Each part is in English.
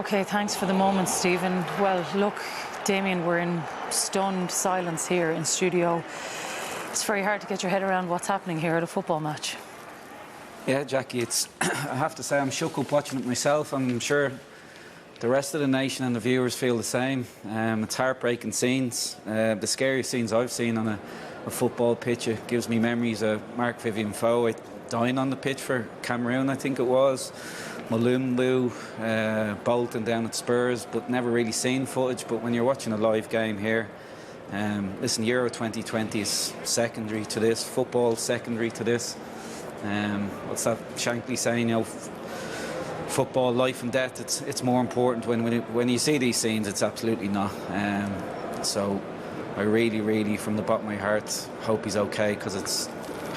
Okay, thanks for the moment, Stephen. Well, look, Damien, we're in stunned silence here in studio. It's very hard to get your head around what's happening here at a football match. Yeah, Jackie, it's I have to say I'm shook up watching it myself. I'm sure the rest of the nation and the viewers feel the same. It's heartbreaking scenes. The scariest scenes I've seen on a football pitch. It gives me memories of Mark Vivian Foe dying on the pitch for Cameroon, I think it was. Malumbu, Bolton down at Spurs, but never really seen footage. But when you're watching a live game here, listen, Euro 2020 is secondary to this. Football secondary to this. What's that Shankly saying? You know, football, life and death. It's more important when you see these scenes. It's absolutely not. So I really, really, from the bottom of my heart, hope he's okay, because it's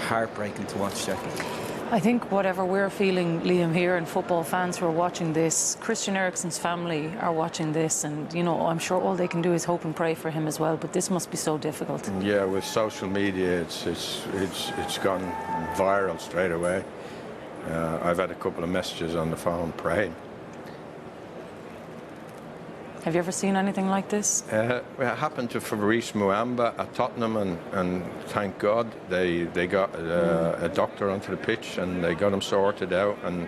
heartbreaking to watch, Jackie. I think whatever we're feeling, Liam, here, and football fans who are watching this, Christian Eriksen's family are watching this, and you know, I'm sure all they can do is hope and pray for him as well. But this must be so difficult. Yeah, with social media, it's gone viral straight away. I've had a couple of messages on the phone praying. Have you ever seen anything like this? It happened to Fabrice Muamba at Tottenham, and thank God they got a doctor onto the pitch and they got him sorted out, and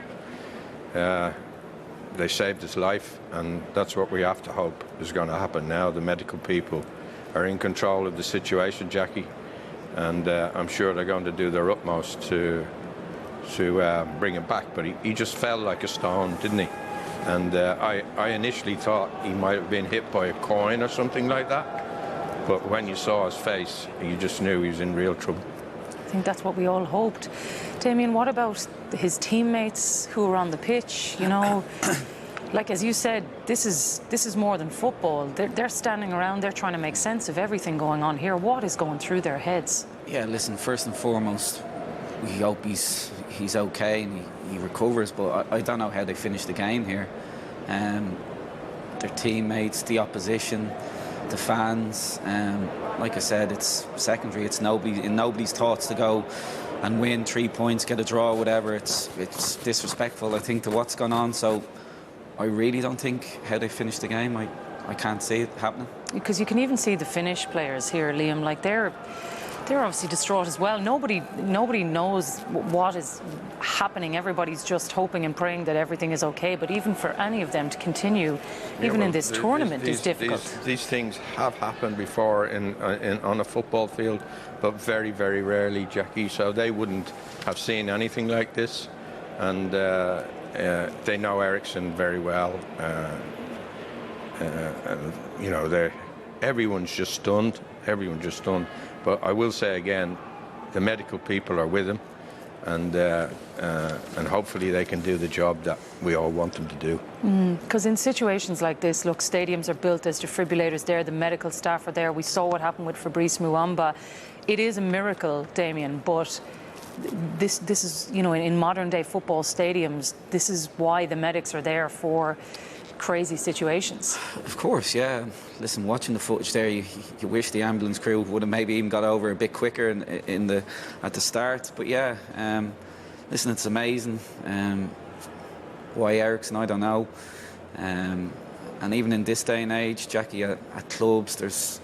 they saved his life. And that's what we have to hope is going to happen now. The medical people are in control of the situation, Jackie, and I'm sure they're going to do their utmost to bring him back. But he just fell like a stone, didn't he? And I initially thought he might have been hit by a coin or something like that. But when you saw his face, you just knew he was in real trouble. I think that's what we all hoped. Damien, what about his teammates who were on the pitch? You know, like as you said, this is more than football. They're standing around, they're trying to make sense of everything going on here. What is going through their heads? Yeah, listen, first and foremost, we hope he's okay and he recovers, but I don't know how they finish the game here. Their teammates, the opposition, the fans. Like I said, it's secondary. It's in nobody's thoughts to go and win 3 points, get a draw, whatever. It's disrespectful, I think, to what's gone on. So I really don't think how they finish the game. I can't see it happening. Because you can even see the Finnish players here, Liam, like they're obviously distraught as well. Nobody knows what is happening. Everybody's just hoping and praying that everything is okay. But even for any of them to continue, even in this tournament, is difficult. These things have happened before on a football field, but very, very rarely, Jackie. So they wouldn't have seen anything like this. And they know Eriksen very well. And, you know, everyone's just stunned. Everyone's just stunned. But I will say again, the medical people are with him, and hopefully they can do the job that we all want them to do. Because in situations like this, look, stadiums are built, there's defibrillators there, the medical staff are there. We saw what happened with Fabrice Muamba. It is a miracle, Damien, but this is, you know, in modern day football stadiums, this is why the medics are there, for crazy situations. Of course, yeah. Listen, watching the footage there, you wish the ambulance crew would have maybe even got over a bit quicker at the start. But yeah, listen, it's amazing. Why Eriksen, I don't know. And even in this day and age, Jackie, at clubs, there's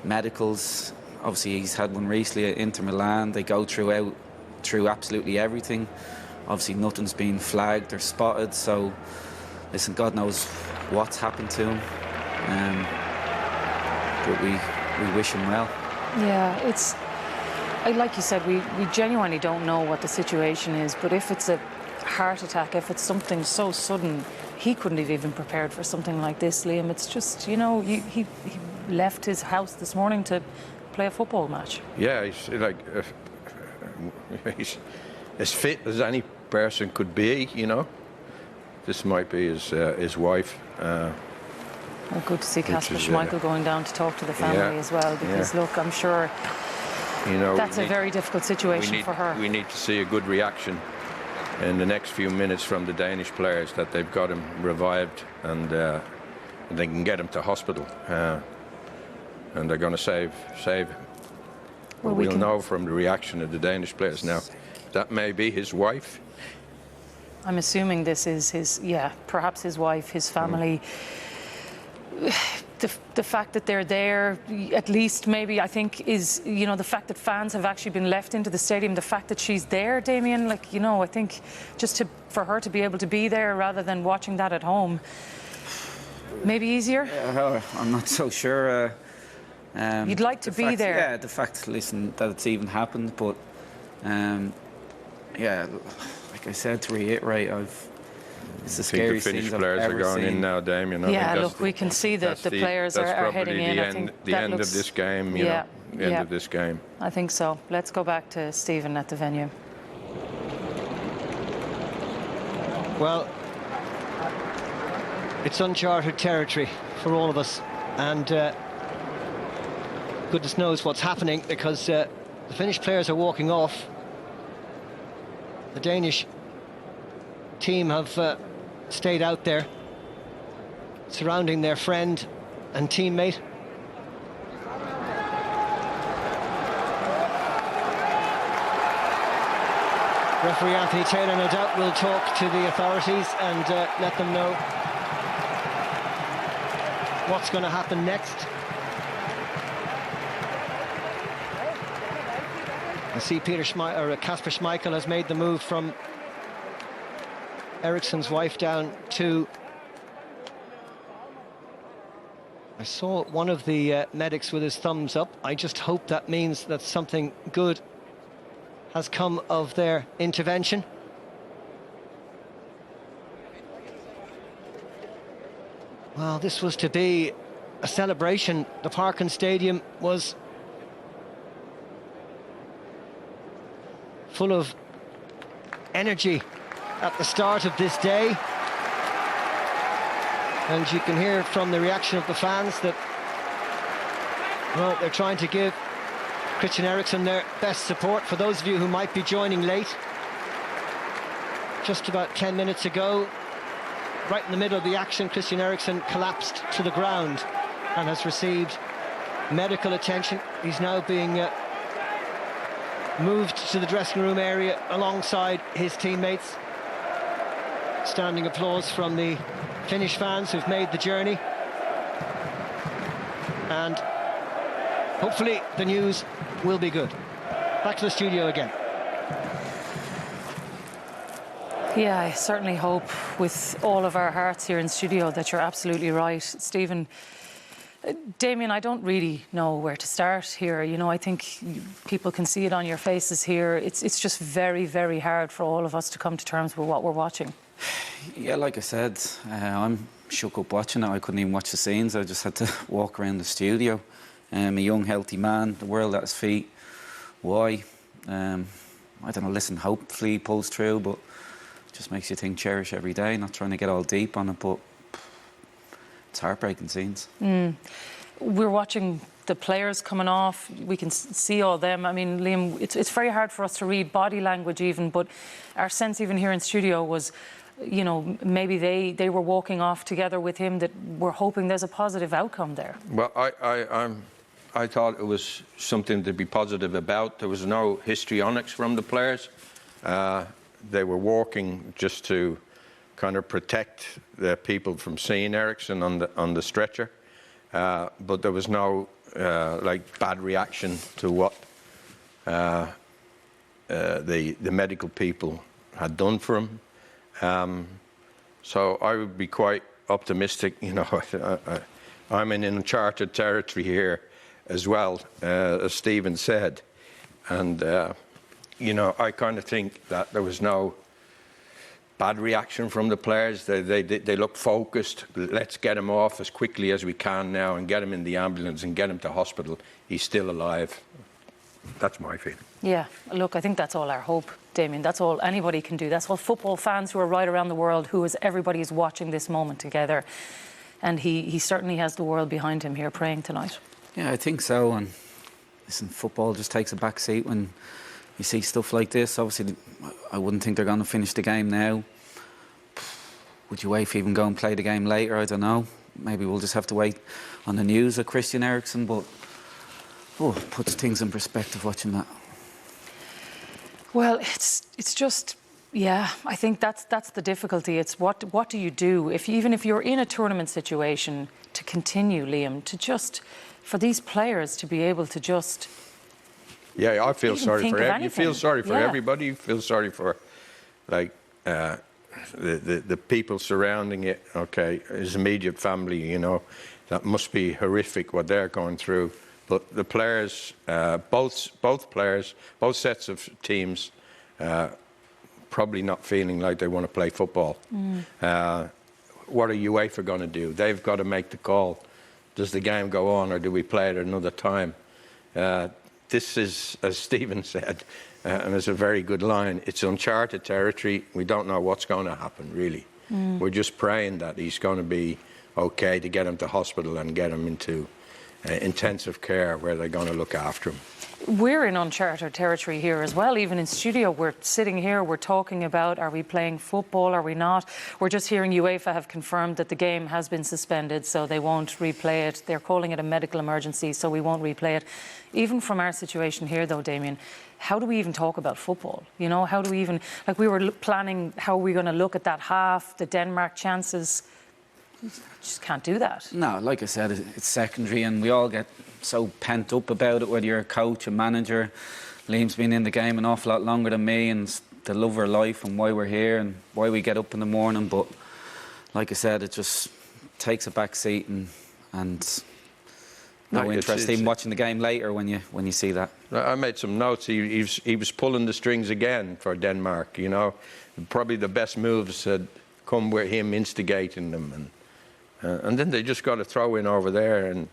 medicals. Obviously, he's had one recently at Inter Milan. They go through absolutely everything. Obviously, nothing's been flagged or spotted. So, listen, God knows what's happened to him, but we wish him well. Yeah, it's like you said, we genuinely don't know what the situation is, but if it's a heart attack, if it's something so sudden, he couldn't have even prepared for something like this, Liam. It's just, you know, he left his house this morning to play a football match. Yeah, he's like he's as fit as any person could be, you know. This might be his wife. Well, good to see Kasper Schmeichel going down to talk to the family as well, because look, I'm sure, you know, that's a very difficult situation for her. We need to see a good reaction in the next few minutes from the Danish players, that they've got him revived and they can get him to hospital, and they're going to save him. Well, we'll know from the reaction of the Danish players now. That may be his wife. I'm assuming this is his, perhaps his wife, his family. The fact that they're there, at least maybe, I think, is, the fact that fans have actually been left into the stadium, the fact that she's there, Damien, I think just for her to be able to be there rather than watching that at home, maybe easier? I'm not so sure. You'd like to be there. Yeah, the fact, listen, that it's even happened, but like I said, to reiterate, it's the scary the Finnish scenes players I've are ever going seen. in now, Damien. We can see that the players are heading in. I think the end of this game, the end of this game. I think so. Let's go back to Stephen at the venue. Well, it's uncharted territory for all of us, and goodness knows what's happening, because the Finnish players are walking off. The Danish team have stayed out there, surrounding their friend and teammate. Referee Anthony Taylor, no doubt, will talk to the authorities and let them know what's going to happen next. I see Kasper Schmeichel has made the move from Eriksen's wife down to... I saw one of the medics with his thumbs up. I just hope that means that something good has come of their intervention. Well, this was to be a celebration. The Parken Stadium was full of energy at the start of this day. And you can hear from the reaction of the fans that, well, they're trying to give Christian Eriksen their best support. For those of you who might be joining late, just about 10 minutes ago, right in the middle of the action, Christian Eriksen collapsed to the ground and has received medical attention. He's now being moved to the dressing room area alongside his teammates. Standing applause from the Finnish fans who've made the journey. And hopefully the news will be good. Back to the studio again. Yeah, I certainly hope with all of our hearts here in studio that you're absolutely right, Stephen. Damien, I don't really know where to start here. I think people can see it on your faces here. It's just very, very hard for all of us to come to terms with what we're watching. Yeah, like I said, I'm shook up watching it. I couldn't even watch the scenes. I just had to walk around the studio. A young, healthy man, the world at his feet. Why? I don't know, listen, hopefully he pulls through, but it just makes you think, cherish every day, not trying to get all deep on it, but it's heartbreaking scenes. We're watching the players coming off. We can see all them. I mean, Liam, it's very hard for us to read body language even, but our sense even here in studio was, maybe they were walking off together with him, that we're hoping there's a positive outcome there. Well, I thought it was something to be positive about. There was no histrionics from the players. They were walking just to kind of protect the people from seeing Eriksen on the stretcher. But there was no bad reaction to what the medical people had done for him. So I would be quite optimistic. I'm in uncharted territory here as well, as Stephen said. And, I kind of think that there was no bad reaction from the players. They look focused. Let's get him off as quickly as we can now and get him in the ambulance and get him to hospital. He's still alive. That's my feeling. Yeah, look, I think that's all our hope, Damien. That's all anybody can do. That's all football fans who are right around the world, everybody is watching this moment together. And he certainly has the world behind him here praying tonight. Yeah, I think so. And listen, football just takes a back seat when you see stuff like this. Obviously, I wouldn't think they're going to finish the game now. Would you wait for even go and play the game later? I don't know. Maybe we'll just have to wait on the news of Christian Eriksen, but it puts things in perspective watching that. Well, it's just Yeah, I think that's the difficulty. It's what do you do even if you're in a tournament situation, to continue, Liam, to just for these players to be able to just. Yeah, I feel sorry for you. Feel sorry for Yeah. everybody. You feel sorry for, like, the people surrounding it. Okay, his immediate family. You know, that must be horrific what they're going through. But the players, both players, both sets of teams, probably not feeling like they want to play football. What are UEFA going to do? They've got to make the call. Does the game go on, or do we play it another time? This is, as Stephen said, and it's a very good line, it's uncharted territory. We don't know what's going to happen, really. We're just praying that he's going to be okay, to get him to hospital and get him into intensive care where they're going to look after him. We're in uncharted territory here as well. Even in studio, we're sitting here, we're talking about, are we playing football, are we not? We're just hearing UEFA have confirmed that the game has been suspended, so they won't replay it. They're calling it a medical emergency, so we won't replay it. Even from our situation here, though, Damien, how do we even talk about football? You know, how do we even, like, we were planning how are we going to look at that half, the Denmark chances. Just can't do that. No, like I said, it's secondary, and we all get so pent up about it, whether you're a coach, a manager. Liam's been in the game an awful lot longer than me, and the love of our life and why we're here and why we get up in the morning. But like I said, it just takes a back seat, and no interest in watching the game later when you see that. I made some notes. He was pulling the strings again for Denmark. You know, probably the best moves had come with him instigating them, and then they just got a throw in over there, and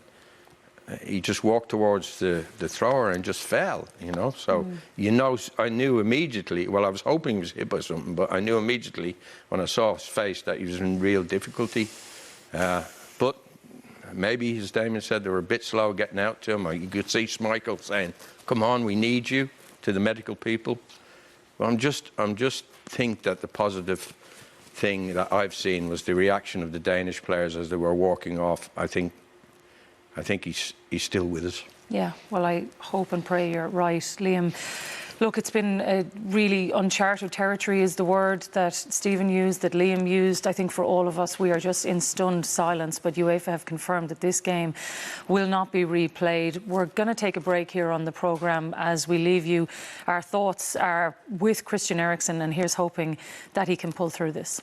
he just walked towards the thrower and just fell, you know. So, you know, I knew immediately, well, I was hoping he was hit by something, but I knew immediately when I saw his face that he was in real difficulty. But maybe, as Damien said, they were a bit slow getting out to him. You could see Schmeichel saying, come on, we need you, to the medical people. Well, I'm just think that the positive thing that I've seen was the reaction of the Danish players as they were walking off. I think he's still with us. Yeah, well, I hope and pray you're right, Liam. Look, it's been a really uncharted territory is the word that Stephen used, that Liam used. I think for all of us, we are just in stunned silence, but UEFA have confirmed that this game will not be replayed. We're going to take a break here on the programme as we leave you. Our thoughts are with Christian Eriksen, and here's hoping that he can pull through this.